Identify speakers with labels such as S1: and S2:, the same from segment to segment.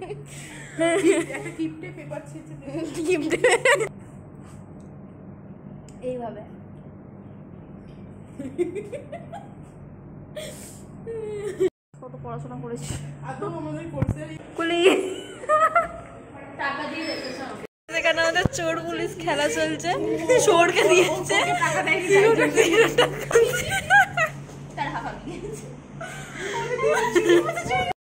S1: একটা টিপটে পেপার ছিঁচে দে
S2: এইভাবে কত পড়াশোনা করেছি
S1: আদৌ আমাদের কোর্সের
S2: কুলি
S1: টাকা দিয়ে রেখেছো
S2: এখানে আমাদের চোর পুলিশ খেলা চলছে চোরকে দিয়েছে
S1: টাকা দেয়নি তার হাফ দিয়েছে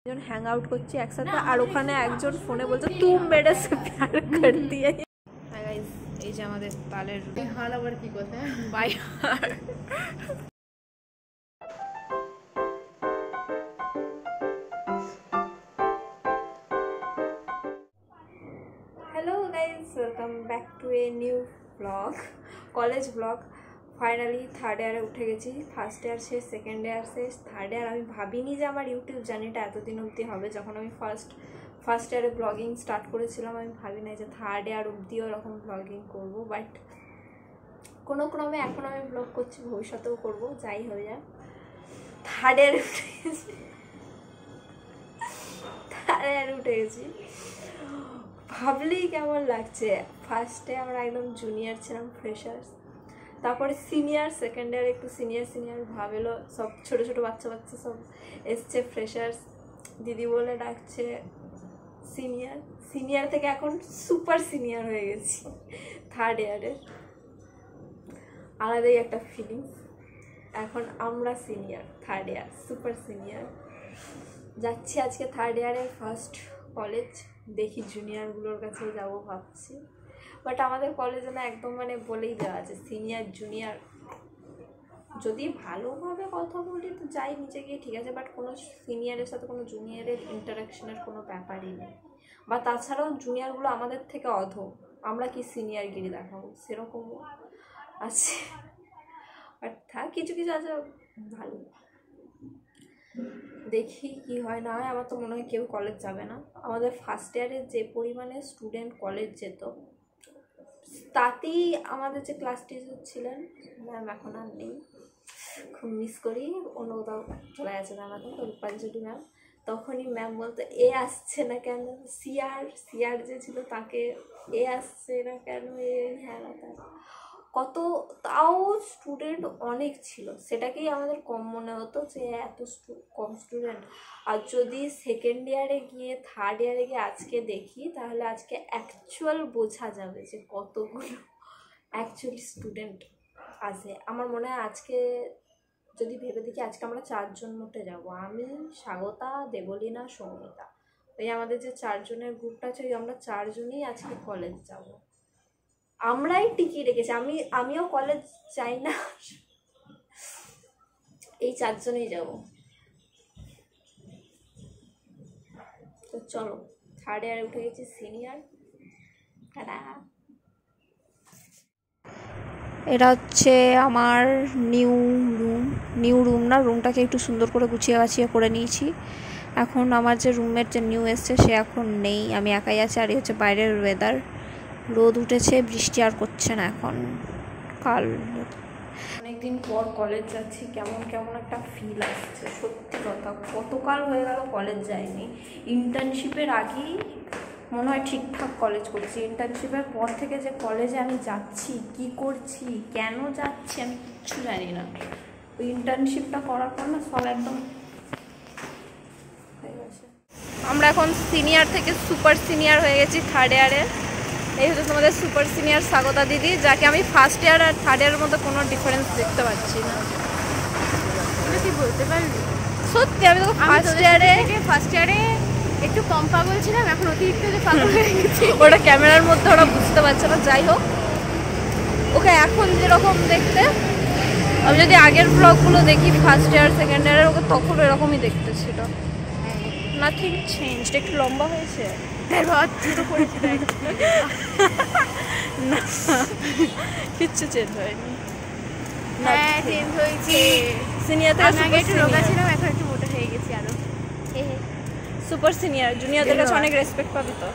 S2: একজন হ্যাং আউট করছি একসাথে আর ওখানে একজন ফোনে বলছে তুম মেরে সে প্যার করতি है हाय गाइस এই যে আমাদের তালের
S1: হাল আবার কি কথা
S2: বাই hello guys welcome back to a new blog college blog finally third ইয়ারে উঠে গেছি ফার্স্ট ইয়ার শেষ সেকেন্ড ইয়ার শেষ থার্ড ইয়ার আমি ভাবিনি যে আমার ইউটিউব জার্নিটা এতদিন অবধি হবে যখন আমি ফার্স্ট ইয়ারে ব্লগিং স্টার্ট করেছিলাম আমি ভাবি না যে থার্ড ইয়ার অবধিও এরকম ব্লগিং করবো বাট কোনো ক্রমে এখন আমি ব্লগ করছি ভবিষ্যতেও করবো যাই হয়ে যায় থার্ড ইয়ারে উঠে গেছি ভাবলেই কেমন লাগছে ফার্স্টে আমরা একদম জুনিয়র ছিলাম ফ্রেশার্স তারপরে সিনিয়র সেকেন্ড ইয়ার একটু সিনিয়র ভাবেলো সব ছোট ছোট বাচ্চা সব এসছে ফ্রেশার্স দিদি বলে ডাকছে সিনিয়র থেকে এখন সুপার সিনিয়র হয়ে গেছি থার্ড ইয়ারের আলাদাই একটা ফিলিংস এখন আমরা senior third year super senior যাচ্ছি আজকে থার্ড ইয়ারের ফার্স্ট কলেজ দেখি জুনিয়রগুলোর কাছেও যাবো ভাবছি বাট আমাদের কলেজে না একদম মানে বলেই দেওয়া আছে সিনিয়র জুনিয়র যদি ভালোভাবে কথা বলি তো যাই নিচে গিয়ে ঠিক আছে বাট কোনো সিনিয়রের সাথে কোনো জুনিয়রের ইন্টারাকশনের কোনো ব্যাপারই নেই বা তাছাড়াও জুনিয়রগুলো আমাদের থেকে অধম আমরা কি সিনিয়রগিরি দেখাবো সেরকমও আছে বাট থাক কিছু আছে ভালো দেখি কি হয় না হয় আমার তো মনে হয় কেউ কলেজ যাবে না আমাদের ফার্স্ট ইয়ারে যে পরিমাণে স্টুডেন্ট কলেজ যেত তাতেই আমাদের যে ক্লাস টিচার ছিলেন ম্যাম এখন আর নেই খুব মিস করি অন্য কোথাও চলে গেছে ম্যাম এখন তো রূপাঞ্জলি ম্যাম তখনই ম্যাম বলতো এ আসছে না কেন সিআর যে ছিল তাকে এ আসছে না কেন এ হ্যাঁ কত তাও স্টুডেন্ট অনেক ছিল সেটাকেই আমাদের কম মনে হতো যে এত কম স্টুডেন্ট আর যদি সেকেন্ড ইয়ারে গিয়ে থার্ড ইয়ারে গিয়ে আজকে দেখি তাহলে আজকে অ্যাকচুয়াল বোঝা যাবে যে কতগুলো অ্যাকচুয়ালি স্টুডেন্ট আছে আমার মনে হয় আজকে যদি ভেবে দেখি আজকে আমরা 4 জন মোটে যাব আমি স্বাগতা দেবলীনা সৌমিতা ওই আমাদের যে 4 জনের গ্রুপটা আছে আমরা 4 জনই আজকে কলেজ যাব আমরাই টিকিয়ে রেখেছি আমিও কলেজ চাই না এই 4 জনেই যাব তো চলো থার্ড ইয়ারে উঠে গেছি সিনিয়র এটা হচ্ছে আমার নিউ রুম না রুমটাকে একটু সুন্দর করে গুছিয়ে গাছিয়ে করে নিয়েছি এখন আমার যে রুমের যে নিউ এসছে সে এখন নেই আমি একাই আছি আর এই হচ্ছে বাইরের ওয়েদার রোদ উঠেছে বৃষ্টি আর করছে না এখন কাল অনেকদিন পর কলেজ যাচ্ছি কেমন একটা ফিল আসছে সত্যি কথা কতকাল হয়ে গেল কলেজ যাইনি ইন্টার্নশিপের আগেই মনে হয় ঠিকঠাক কলেজ করছি ইন্টার্নশিপের পর থেকে যে কলেজে আমি যাচ্ছি কি করছি কেন যাচ্ছি আমি কিচ্ছু জানি না ওই ইন্টার্নশিপটা করার পর না সব একদম হয়ে গেছে আমরা এখন সিনিয়র থেকে সুপার সিনিয়র হয়ে গেছি থার্ড ইয়ারে এই হচ্ছে তোমাদের সুপার সিনিয়র স্বাগতা দিদি যাকে আমি ফার্স্ট ইয়ার আর থার্ড ইয়ারের মধ্যে কোনো ডিফারেন্স দেখতে পাচ্ছি না
S1: কি বলতে পারবি
S2: সত্যি আমি তো ফার্স্ট ইয়ারে
S1: একটু কম পাগল ছিলাম এখন অতিরিক্ত যে পাগল হয়ে গেছি
S2: ওটা ক্যামেরার মধ্যে ওরা বুঝতে পারছে না যাই হোক ওকে এখন যেরকম দেখতে আমি যদি আগের ব্লগগুলো দেখি ফার্স্ট ইয়ার সেকেন্ড ইয়ারের ওকে তখন এরকমই দেখতে ছিল নাথিং চেঞ্জ একটু লম্বা হয়েছে না কিচ্ছু চেঞ্জ হয়নি
S1: হ্যাঁ চেঞ্জ হয়েছে
S2: সিনিয়র থেকে
S1: একটু রোগা ছিলাম এখন একটু মোটা হয়ে গেছি আরো
S2: সুপার সিনিয়র জুনিয়রদের কাছে অনেক রেসপেক্ট পাবি তো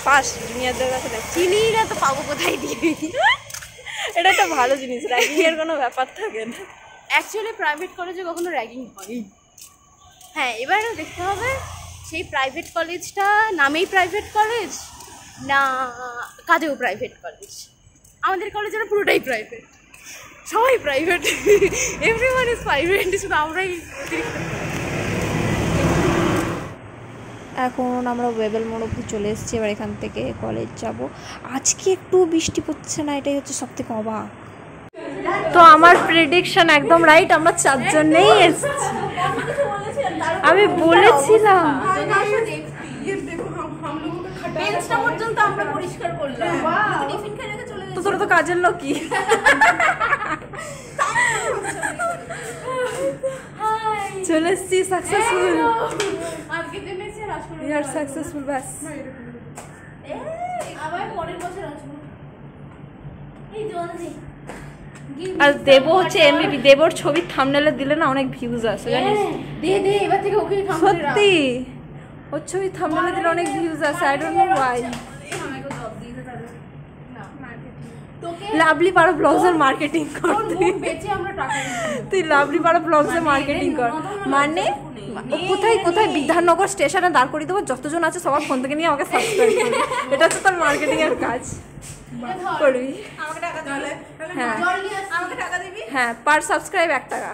S2: পাস জুনিয়রদের কাছে
S1: চিনি না তো পাবো কোথায় দিবি
S2: এটা একটা ভালো জিনিস র্যাগিং এর কোনো ব্যাপার থাকে না
S1: অ্যাকচুয়ালি প্রাইভেট কলেজে কখনো র্যাগিং হয়নি হ্যাঁ এবারে দেখতে হবে সেই প্রাইভেট কলেজটা নামেই প্রাইভেট কলেজ না কাজেও প্রাইভেট কলেজ? আমাদের কলেজের পুরোটাই প্রাইভেট, সবাই প্রাইভেট, এভরিওয়ান ইজ প্রাইভেট, শুধু আমরাই অতিরিক্ত।
S2: এখন আমরা ওয়েবেল মোড় অব্দি চলে এসেছি, এবার এখান থেকে কলেজ যাব। আজকে একটু বৃষ্টি পড়ছে না, এটাই হচ্ছে সব থেকে অবাক। তো আমার প্রেডিকশন একদম রাইট, আমরা 4 জনেই এসেছি। আমি বলেছিলাম তো তোরা তো কাজের লোকই। চলে এসেছি, সাকসেসফুল, we are successful, ব্যাস। আর দেব হচ্ছে এমবিপি, দেবর ছবির থাম্বনেলে দিলে না অনেক ভিউজ আসে, জানিস? সত্যি ওর ছবির থাম্বনেলে দিলে অনেক ভিউজ আসে, I don't know Y. Lovely পাড়া ব্লগসের মার্কেটিং করতে, তুই লাভলি পাড়া ব্লগসের মার্কেটিং কর। মানে কোথায় কোথায় বিধাননগর স্টেশনে দাঁড় করিয়ে দেবো, যতজন আছে সবার ফোন থেকে নিয়ে আমাকে সাবস্ক্রাইব করবি, এটা হচ্ছে তোর মার্কেটিং এর কাজ, করবি। হ্যাঁ হ্যাঁ, পার সাবস্ক্রাইব 1 টাকা,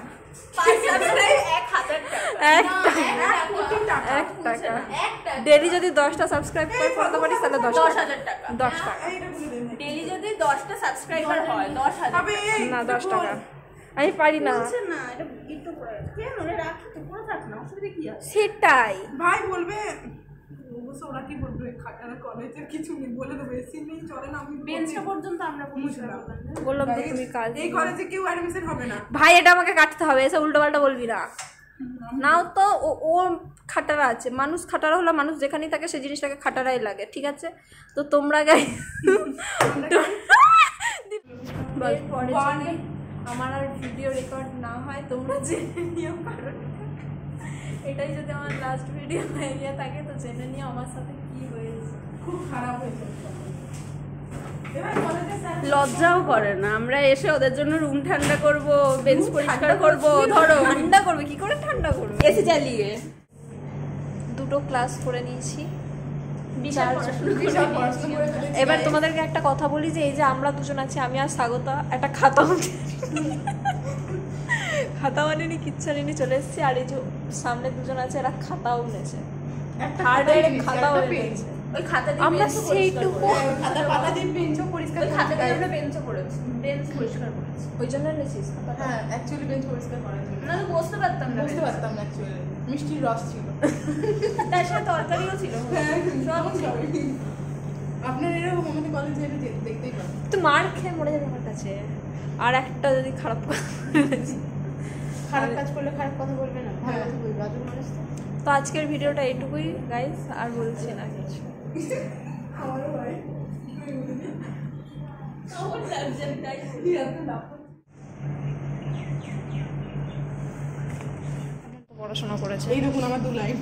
S2: 1 টাকা। ডেলি যদি 10টা সাবস্ক্রাইব করে করতে পারিস তাহলে 10 টাকা, 10 টাকা
S1: ডেলি যদি 10টা সাবস্ক্রাইবার হয় 10,000
S2: না, 10 টাকা। আমি পারি না সেটাই।
S3: ভাই বলবে ওরা কি বলবে, কলেজের কিছু বলে দেবে, এসি নেই চলে না, আমি
S1: বেঞ্চটা পর্যন্ত আমরা
S2: বললাম তো তুমি কাজ,
S3: এই কলেজে কেউ অ্যাডমিশন হবে না।
S2: ভাই এটা আমাকে কাটতে হবে, এসে উল্টো পাল্টা বলবি না। নাও তো ও খাটারা আছে, মানুষ খাটারা হলে মানুষ যেখানেই থাকে সেই জিনিসটাকে খাটারাই লাগে, ঠিক আছে? তো তোমরা গাই আমার আর ভিডিও রেকর্ড না হয় তোমরা জেনে নিও, কারণ এটাই যদি আমার লাস্ট ভিডিও হয়ে গিয়ে থাকে তো জেনে নিও আমার সাথে কি হয়েছে,
S3: খুব খারাপ হয়েছে।
S1: লজ্জাও করে না, আমরা এসে ওদের জন্য রুম ঠান্ডা করব, বেঞ্চ পরিষ্কার করব, ধরো
S2: ঠান্ডা করবে কি করে, ঠান্ডা করবে
S1: এসি চালিয়ে।
S2: 2টো ক্লাস করে নিয়েছি।
S3: বিশাল পড়াশোনা করে ফেলেছি।
S2: এবার তোমাদেরকে একটা কথা বলি যে এই যে আমরা দুজন আছি, আমি আর স্বাগতা, একটা খাতা আনিনি, কিচ্ছু আনিনি, চলে এসেছি। আর এই যে সামনে দুজন আছে, এরা খাতাও নিয়েছে, খাতাও এনেছে।
S1: ওই খাতা দিয়ে
S2: আমরা সেইটুকু
S3: খাতা পাতা দিয়ে বেঞ্চও পরিষ্কার
S1: ওই খাতা দিয়ে আমরা বেঞ্চও করেছি, বেঞ্চ পরিষ্কার করেছি।
S2: ওই জন্য এনেছিস?
S3: হ্যাঁ, অ্যাকচুয়ালি বেঞ্চ পরিষ্কার করার জন্য।
S1: না তো বসতে পারতাম না,
S3: বুঝতে পারতাম না, অ্যাকচুয়ালি মিষ্টির রস ছিল,
S1: তার সাথে তরকারিও ছিল, সব ছিল।
S3: আপনার এরকম আমাদের কলেজে এটা দেখতেই পাবেন।
S2: তো মার খেয়ে মরে যাবে আমার কাছে। আর একটা যদি খারাপ
S1: খারাপ কাজ করলে খারাপ কথা বলবে না, ভালো কথা বলবে, আজব মানুষ তো।
S2: তো আজকের ভিডিওটা এইটুকুই গাইস, আর বলছি না কিছু।
S3: আমারও ভাই
S2: পড়াশোনা করেছে,
S3: এই দেখুন আমার 2 লাইন,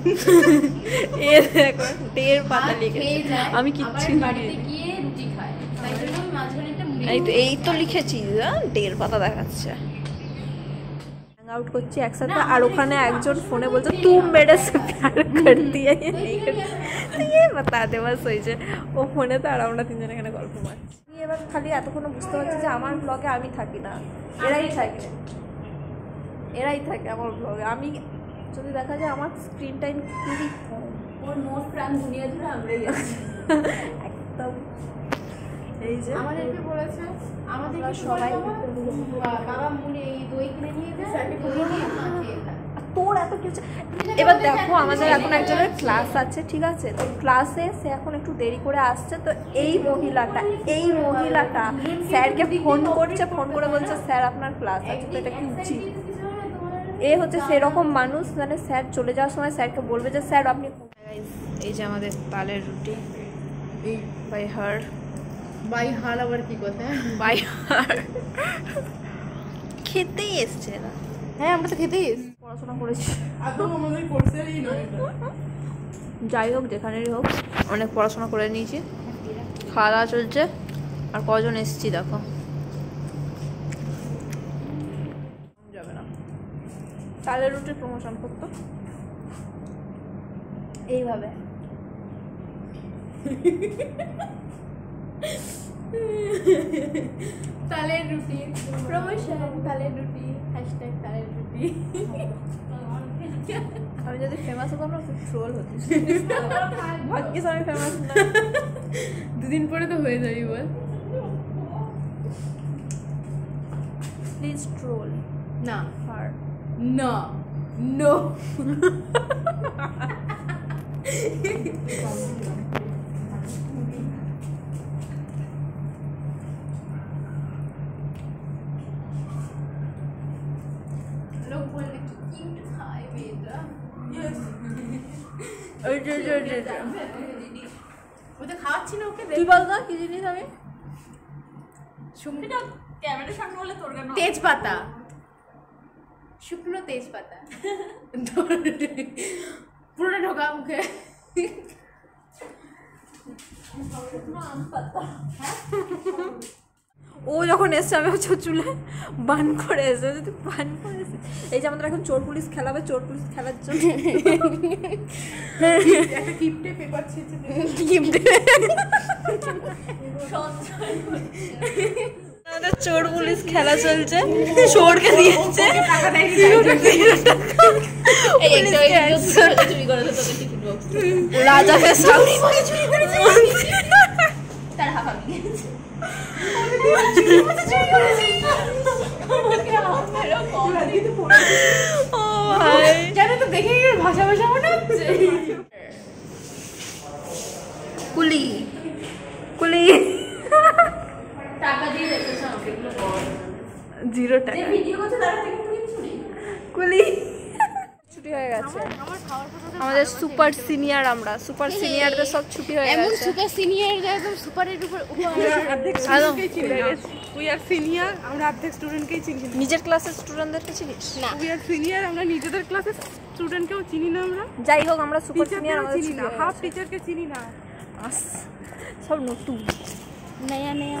S2: এ দেখো 1.5 পাতা লিখেছি, আমি কিচ্ছু
S1: বাড়িতে গিয়ে রুটি খাই, তাই জন্য আমি মাঝখানে একটা মুড়ি
S2: এই তো লিখেছি, 1.5 পাতা দেখাচ্ছে। আউট করছি একসাথে, আর ওখানে একজন ফোনে বলছে তুম মেরে সে প্যার করতি है ये नहीं करती, तो ये बता दे बस হয়েছে ও ফোনে, তো আর আমরা 3 জন এখানে গল্প মারছি। এবার খালি এতক্ষণ বুঝতে পারছি যে আমার ব্লগে আমি থাকি না, এরাই থাকে আমার ব্লগে। আমি যদি দেখা যায় আমার স্ক্রিন টাইম খুবই কম,
S1: ওর মোট প্রাণ দুনিয়া জুড়ে আমরাই আছি
S2: একদম। এই যে
S1: আমাদের কি বলেছে, আমাদের
S2: সবাই
S1: বাবা মুড়ি এই দই কিনে নিয়ে যায়, দই নিয়ে মা খেয়ে খায়।
S2: তোর এত কিছু। এবার দেখো আমাদের এখন একজনের ক্লাস আছে, ঠিক আছে? তো ক্লাসে সে এখন একটু দেরি করে আসছে, তো এই মহিলাটা স্যারকে ফোন করছে, ফোন করে বলছে স্যার আপনার ক্লাস আছে, তো এটা কি উচিত? এ হচ্ছে সেরকম মানুষ, মানে স্যার চলে যাওয়ার সময় স্যারকে বলবে যে স্যার আপনি। এই যে আমাদের তালের রুটি বাই হার
S1: আবার কি কথা,
S2: বাই হার খেতেই এসছে না।
S1: হ্যাঁ আমরা তো খেতেই
S2: পড়াশোনা করেছি,
S3: একদম আমাদের কোর্সেরই নয়।
S2: যাই হোক যেখানেরই হোক অনেক পড়াশোনা করে নিয়েছি, খাওয়া দাওয়া চলছে। আর কজন এসছি দেখো, যাবে না। তালের রুটির প্রমোশন করতো এইভাবে
S1: তালের রুটি প্রমোশন, তালের রুটি, হ্যাশট্যাগ তালের রুটি।
S2: আমি যদি ফেমাস হতাম না খুব ট্রোল হতো। ভাগ্যিস আমি ফেমাস না।
S1: দুদিন পরে তো হয়ে যাবি বল।
S2: প্লিজ ট্রোল
S1: না
S2: হার।
S1: না নো। লোক বললে কি কিউট খায় মেয়েটা। ওটা খাওয়াচ্ছি না ওকে।
S2: তুই বল না কি জিনিস আমি
S3: এটা ক্যামেরার সামনে বলে তোর কেন?
S1: তেজপাতা, শুকনো তেজপাতা পুরোটা ঢোকা মুখে।
S2: ও যখন এসছে আমি হচ্ছে চুলে বান করে এসে যদি বান করে এসে এই যে আমাদের এখন চোর পুলিশ খেলাবে, চোর পুলিশ খেলার জন্য
S3: একটা কিপটে পেপার ছেঁচে দে।
S2: আমাদের চোর পুলিশ খেলা চলছে, চোরকে দিয়েছে রাজাকে
S1: জানো তো দেখে ভাষা ভাষা মনে হচ্ছে।
S2: কুলি কুলি
S1: টাকা দিয়ে রেখেছে আমাকে
S2: 0 টাকা
S1: ভিডিও করছে তারা থেকে কিছু নেই।
S2: কুলি ছুটি হয়ে গেছে আমাদের সুপার সিনিয়র, আমরা সুপার সিনিয়রদের সব ছুটি হয়ে
S1: এমন
S2: গেছে।
S1: সুপার সিনিয়র একদম সুপারের উপর
S3: উই আর সিনিয়র, আমরা অর্ধেক স্টুডেন্টকেই চিনি না।
S2: নিজের ক্লাসের স্টুডেন্টদেরকে চিনিস
S1: না
S3: উই আর সিনিয়র, আমরা নিজেদের ক্লাসের স্টুডেন্টকেও চিনি না। আমরা
S2: যাই হোক আমরা সুপার সিনিয়র,
S3: টিচারকেও
S2: আমাদের
S3: চিনি
S2: ছুটি
S3: না,
S2: হয়ে
S3: হাফ
S2: গেছে।
S3: টিচারকে চিনি না।
S2: সব নতুন
S1: নয়া নয়া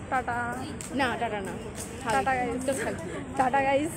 S2: টাটা
S1: না টাটা না
S2: টাটা গাইস,
S1: তো থাকবে
S2: টাটা গাইস।